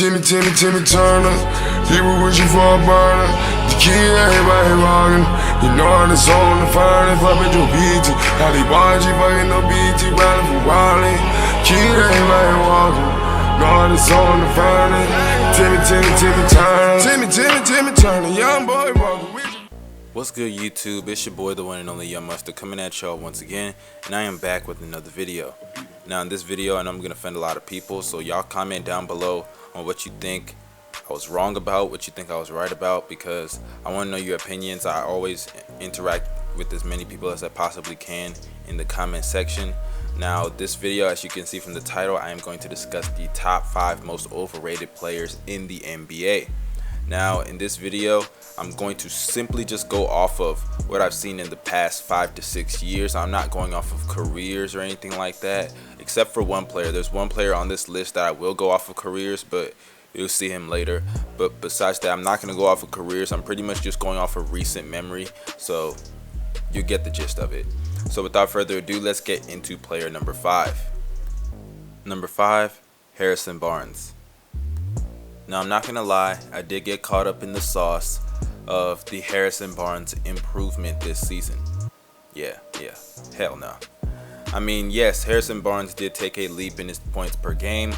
Timmy Turner, he was with you for a burner. The kid, everybody walking. You know how the song, the fire, fuck with your BT. How they watch you fucking no BT, riding for Wally. Kid, everybody walking. Know how the song, the fire. Timmy Turner, young boy walking with you. What's good, YouTube? It's your boy, the one and only Young Mustard, coming at y'all once again, and I am back with another video. Now in this video, I know I'm going to offend a lot of people, so y'all comment down below on what you think I was wrong about, what you think I was right about, because I want to know your opinions. I always interact with as many people as I possibly can in the comment section. Now this video, as you can see from the title, I am going to discuss the top 5 most overrated players in the NBA. Now in this video, I'm going to simply just go off of what I've seen in the past 5 to 6 years. I'm not going off of careers or anything like that, except for one player. There's one player on this list that I will go off of careers, but you'll see him later. But besides that, I'm not going to go off of careers. I'm pretty much just going off of recent memory, so you get the gist of it. So without further ado, let's get into player number 5. Number 5, Harrison Barnes. Now I'm not gonna lie, I did get caught up in the sauce of the Harrison Barnes improvement this season. Yeah, hell no. I mean, yes, Harrison Barnes did take a leap in his points per game,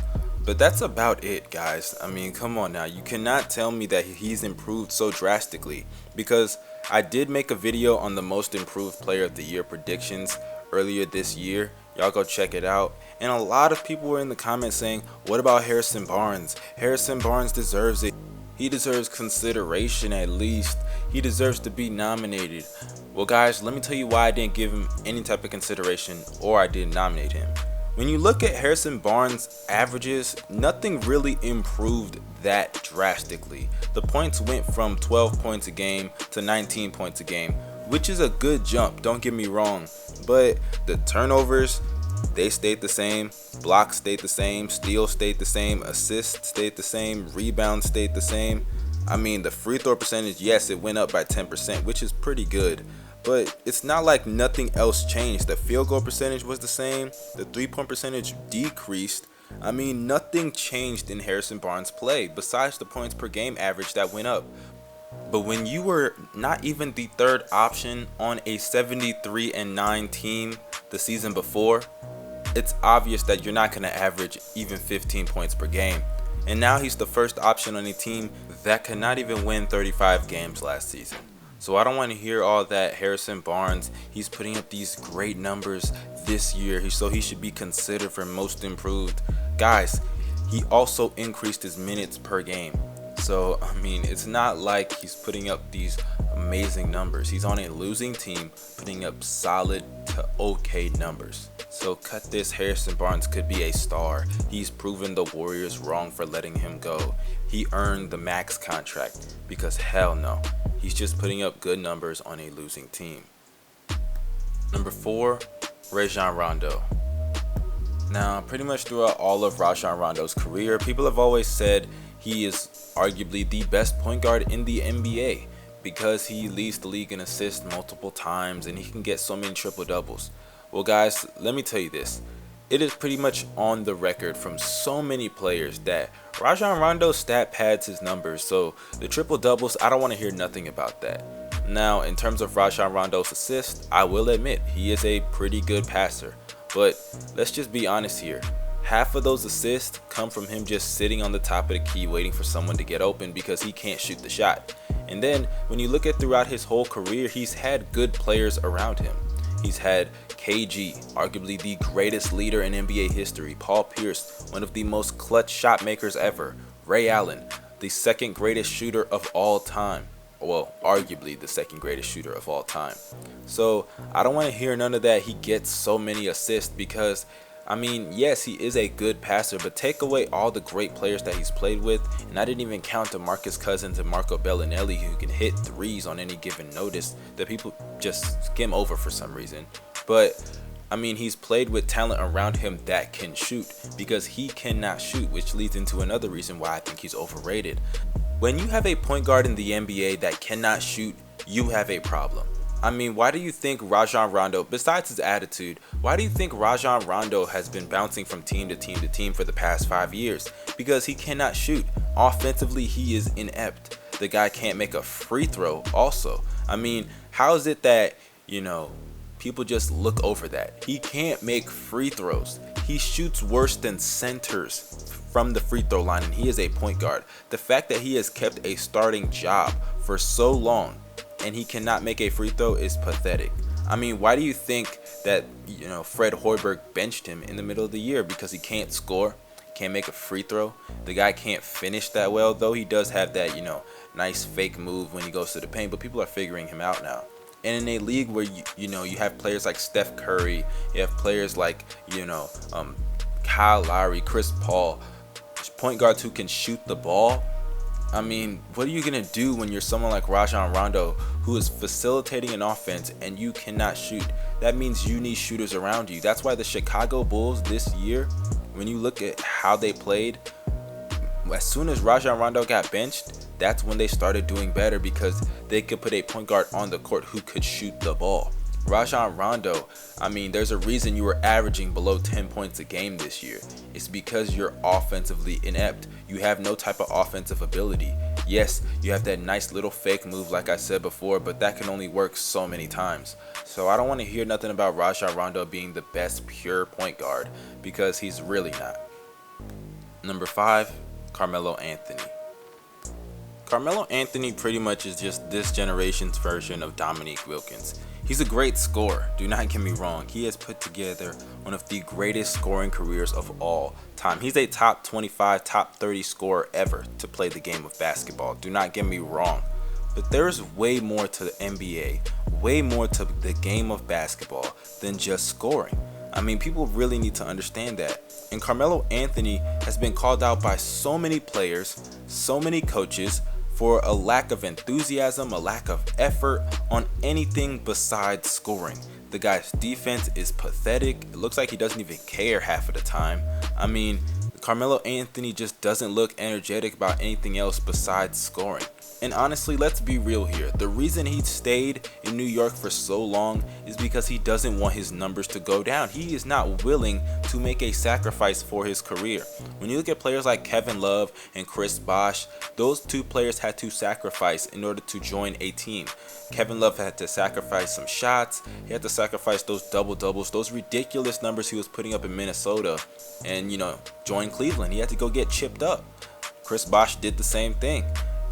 but that's about it, guys. I mean, come on now, you cannot tell me that he's improved so drastically, because I did make a video on the most improved player of the year predictions earlier this year. Y'all go check it out. And a lot of people were in the comments saying, what about Harrison Barnes? Harrison Barnes deserves it. He deserves consideration at least. He deserves to be nominated. Well guys, let me tell you why I didn't give him any type of consideration, or I didn't nominate him. When you look at Harrison Barnes' averages, nothing really improved that drastically. The points went from 12 points a game to 19 points a game, which is a good jump, don't get me wrong. But the turnovers, they stayed the same, blocks stayed the same, steals stayed the same, assists stayed the same, rebounds stayed the same. I mean, the free throw percentage, yes, it went up by 10%, which is pretty good. But it's not like nothing else changed. The field goal percentage was the same, the 3-point percentage decreased. I mean, nothing changed in Harrison Barnes' play besides the points per game average that went up. But when you were not even the third option on a 73-9 team the season before, it's obvious that you're not going to average even 15 points per game. And now he's the first option on a team that could not even win 35 games last season. So I don't want to hear all that Harrison Barnes, he's putting up these great numbers this year, so he should be considered for most improved. Guys, he also increased his minutes per game. So, I mean, it's not like he's putting up these amazing numbers. He's on a losing team putting up solid to okay numbers. So cut this, Harrison Barnes could be a star. He's proven the Warriors wrong for letting him go. He earned the max contract because hell no, he's just putting up good numbers on a losing team. Number 4, Rajon Rondo. Now, pretty much throughout all of Rajon Rondo's career, people have always said he is arguably the best point guard in the NBA because he leads the league in assists multiple times and he can get so many triple doubles. Well guys, let me tell you this. It is pretty much on the record from so many players that Rajon Rondo stat pads his numbers, so the triple doubles, I don't want to hear nothing about that. Now, in terms of Rajon Rondo's assists, I will admit he is a pretty good passer, but let's just be honest here. Half of those assists come from him just sitting on the top of the key waiting for someone to get open because he can't shoot the shot. And then when you look at throughout his whole career, he's had good players around him. He's had KG, arguably the greatest leader in NBA history, Paul Pierce, one of the most clutch shot makers ever, Ray Allen, the second greatest shooter of all time. Well, arguably the second greatest shooter of all time. So I don't want to hear none of that he gets so many assists because, I mean, yes, he is a good passer, but take away all the great players that he's played with, and I didn't even count DeMarcus Cousins and Marco Bellinelli, who can hit threes on any given notice that people just skim over for some reason. But I mean, he's played with talent around him that can shoot because he cannot shoot, which leads into another reason why I think he's overrated. When you have a point guard in the NBA that cannot shoot, you have a problem. I mean, why do you think Rajon Rondo, besides his attitude, why do you think Rajon Rondo has been bouncing from team to team to team for the past 5 years? Because he cannot shoot. Offensively, he is inept. The guy can't make a free throw also. I mean, how is it that, people just look over that? He can't make free throws. He shoots worse than centers from the free throw line, and he is a point guard. The fact that he has kept a starting job for so long and he cannot make a free throw is pathetic. I mean, why do you think that, Fred Hoiberg benched him in the middle of the year? Because he can't score, can't make a free throw. The guy can't finish that well, though he does have that, nice fake move when he goes to the paint, but people are figuring him out now. And in a league where you have players like Steph Curry, you have players like Kyle Lowry, Chris Paul, point guards who can shoot the ball. I mean, what are you gonna do when you're someone like Rajon Rondo who is facilitating an offense and you cannot shoot? That means you need shooters around you. That's why the Chicago Bulls this year, when you look at how they played, as soon as Rajon Rondo got benched, that's when they started doing better because they could put a point guard on the court who could shoot the ball. Rajon Rondo, I mean, there's a reason you were averaging below 10 points a game this year. It's because you're offensively inept. You have no type of offensive ability. Yes, you have that nice little fake move like I said before, but that can only work so many times. So I don't want to hear nothing about Rajon Rondo being the best pure point guard because he's really not. Number 5, Carmelo Anthony. Carmelo Anthony pretty much is just this generation's version of Dominique Wilkins. He's a great scorer, do not get me wrong. He has put together one of the greatest scoring careers of all time. He's a top 25, top 30 scorer ever to play the game of basketball, do not get me wrong. But there's way more to the NBA, way more to the game of basketball than just scoring. I mean, people really need to understand that. And Carmelo Anthony has been called out by so many players, so many coaches, for a lack of enthusiasm, a lack of effort on anything besides scoring. The guy's defense is pathetic. It looks like he doesn't even care half of the time. I mean, Carmelo Anthony just doesn't look energetic about anything else besides scoring. And honestly, let's be real here. The reason he stayed in New York for so long is because he doesn't want his numbers to go down. He is not willing to make a sacrifice for his career. When you look at players like Kevin Love and Chris Bosh, those two players had to sacrifice in order to join a team. Kevin Love had to sacrifice some shots. He had to sacrifice those double-doubles, those ridiculous numbers he was putting up in Minnesota, and, join Cleveland. He had to go get chipped up. Chris Bosh did the same thing.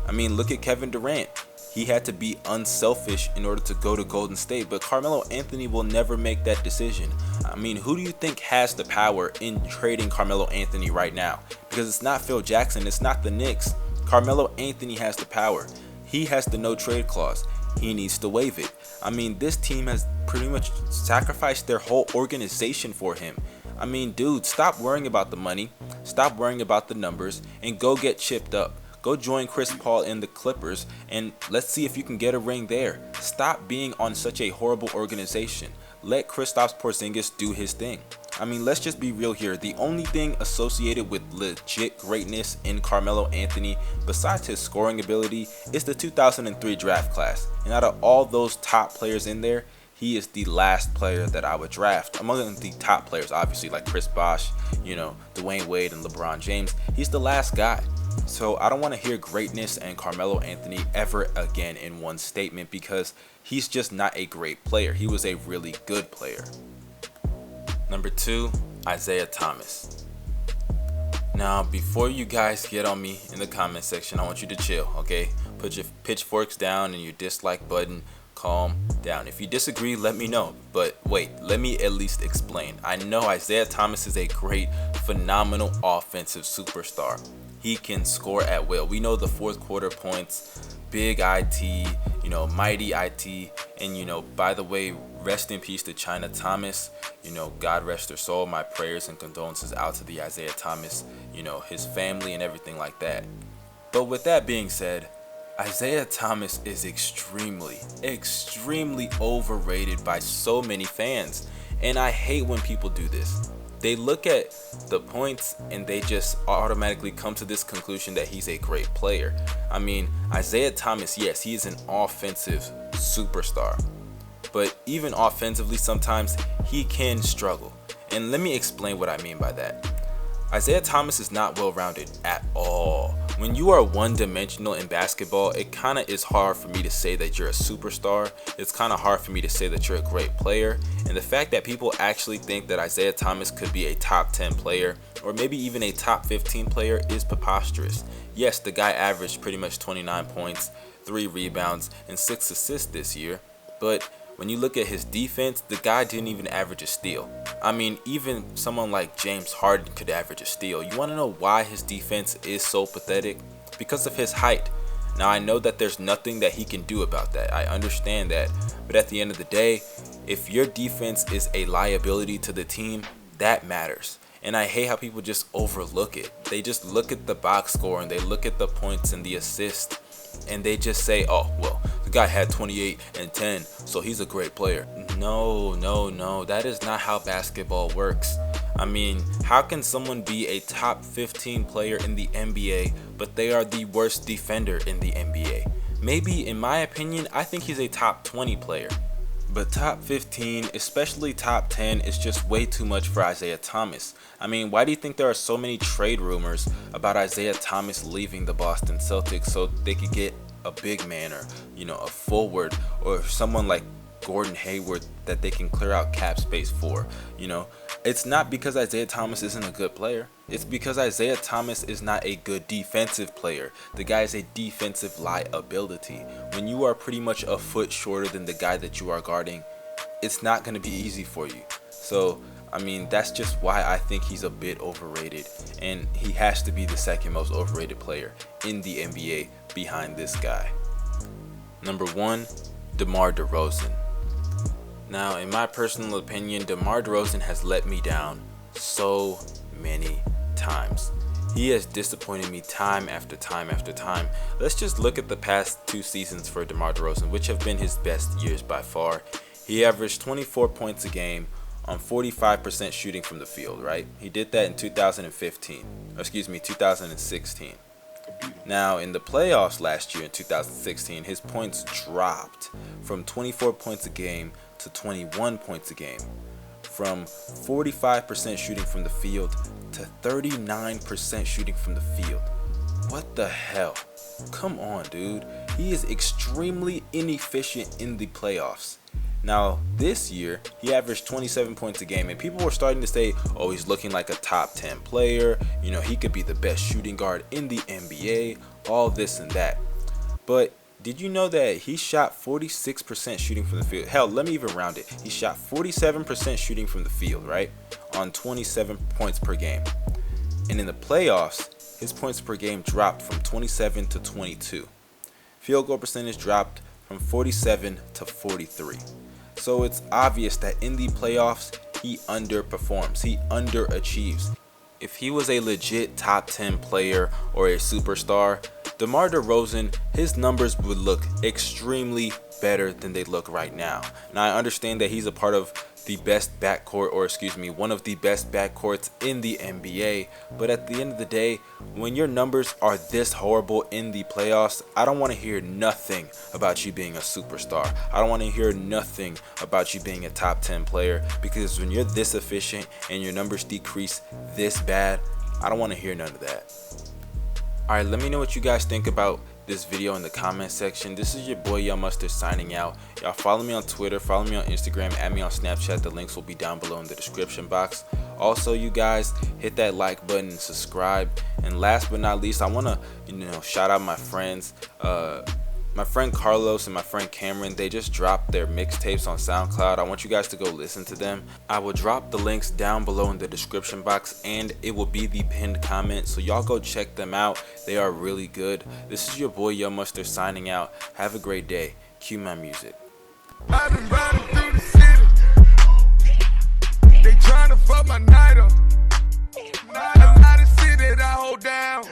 I mean, look at Kevin Durant. He had to be unselfish in order to go to Golden State, but Carmelo Anthony will never make that decision. I mean, who do you think has the power in trading Carmelo Anthony right now? Because it's not Phil Jackson, it's not the Knicks. Carmelo Anthony has the power. He has the no trade clause. He needs to waive it. I mean, this team has pretty much sacrificed their whole organization for him. I mean, dude, stop worrying about the money, stop worrying about the numbers, and go get chipped up. Go join Chris Paul in the Clippers, and let's see if you can get a ring there. Stop being on such a horrible organization. Let Kristaps Porzingis do his thing. I mean, let's just be real here. The only thing associated with legit greatness in Carmelo Anthony, besides his scoring ability, is the 2003 draft class. And out of all those top players in there, he is the last player that I would draft. Among the top players, obviously, like Chris Bosh, Dwayne Wade and LeBron James, he's the last guy. So I don't want to hear greatness and Carmelo Anthony ever again in one statement because he's just not a great player. He was a really good player. Number 2, Isaiah Thomas. Now, before you guys get on me in the comment section, I want you to chill, okay? Put your pitchforks down and your dislike button. Calm down. If you disagree, let me know. But wait, let me at least explain. I know Isaiah Thomas is a great, phenomenal offensive superstar. He can score at will. We know the fourth quarter points, big IT, mighty IT. And, by the way, rest in peace to China Thomas. God rest her soul. My prayers and condolences out to the Isaiah Thomas, his family and everything like that. But with that being said, Isaiah Thomas is extremely overrated by so many fans. And I hate when people do this. They look at the points and they just automatically come to this conclusion that he's a great player. I mean, Isaiah Thomas, yes, he is an offensive superstar. but even offensively sometimes he can struggle. And let me explain what I mean by that. Isaiah Thomas is not well-rounded at all. When you are one-dimensional in basketball, it kind of is hard for me to say that you're a superstar. It's kind of hard for me to say that you're a great player. And the fact that people actually think that Isaiah Thomas could be a top 10 player or maybe even a top 15 player is preposterous. Yes, the guy averaged pretty much 29 points, 3 rebounds, and 6 assists this year, but when you look at his defense, the guy didn't even average a steal. I mean, even someone like James Harden could average a steal. You want to know why his defense is so pathetic? Because of his height. Now, I know that there's nothing that he can do about that. I understand that. But at the end of the day, if your defense is a liability to the team, that matters. And I hate how people just overlook it. They just look at the box score and they look at the points and the assists and they just say, oh, well, the guy had 28 and 10, so he's a great player. No, that is not how basketball works. I mean, how can someone be a top 15 player in the NBA, but they are the worst defender in the NBA? Maybe, in my opinion, I think he's a top 20 player. But top 15, especially top 10, is just way too much for Isaiah Thomas. I mean, why do you think there are so many trade rumors about Isaiah Thomas leaving the Boston Celtics so they could get a big man or, a forward or someone like Gordon Hayward that they can clear out cap space for? It's not because Isaiah Thomas isn't a good player. It's because Isaiah Thomas is not a good defensive player. The guy is a defensive liability. When you are pretty much a foot shorter than the guy that you are guarding, it's not going to be easy for you. So, I mean, that's just why I think he's a bit overrated. And he has to be the second most overrated player in the NBA behind this guy. Number 1, DeMar DeRozan. Now, in my personal opinion, DeMar DeRozan has let me down so many times. He has disappointed me time after time after time. Let's just look at the past 2 seasons for DeMar DeRozan, which have been his best years by far. He averaged 24 points a game on 45% shooting from the field, right? He did that in 2016. Now, in the playoffs last year in 2016, his points dropped from 24 points a game to 21 points a game, from 45% shooting from the field to 39% shooting from the field. What the hell? Come on, dude. He is extremely inefficient in the playoffs. Now, this year, he averaged 27 points a game, and people were starting to say, oh, he's looking like a top 10 player. He could be the best shooting guard in the NBA, all this and that. But did you know that he shot 46% shooting from the field? Hell, let me even round it. He shot 47% shooting from the field, right? On 27 points per game. And in the playoffs, his points per game dropped from 27 to 22. Field goal percentage dropped from 47 to 43. So it's obvious that in the playoffs, he underperforms. He underachieves. If he was a legit top 10 player or a superstar, DeMar DeRozan, his numbers would look extremely better than they look right now. Now, I understand that he's a part of the best backcourt, or one of the best backcourts in the NBA. But at the end of the day, when your numbers are this horrible in the playoffs, I don't want to hear nothing about you being a superstar. I don't want to hear nothing about you being a top 10 player, because when you're this efficient and your numbers decrease this bad, I don't want to hear none of that. Alright, let me know what you guys think about this video in the comment section. This is your boy Young Mustard signing out. Y'all follow me on Twitter, follow me on Instagram, add me on Snapchat. The links will be down below in the description box. Also, you guys, hit that like button and subscribe. And last but not least, I want to shout out my friends. My friend Carlos and my friend Cameron, they just dropped their mixtapes on SoundCloud. I want you guys to go listen to them. I will drop the links down below in the description box, and it will be the pinned comment, so y'all go check them out. They are really good. This is your boy Young Mustard signing out. Have a great day. Cue my music. I've been riding through the city. They trying to fuck my night up. A lot of shit that I hold down.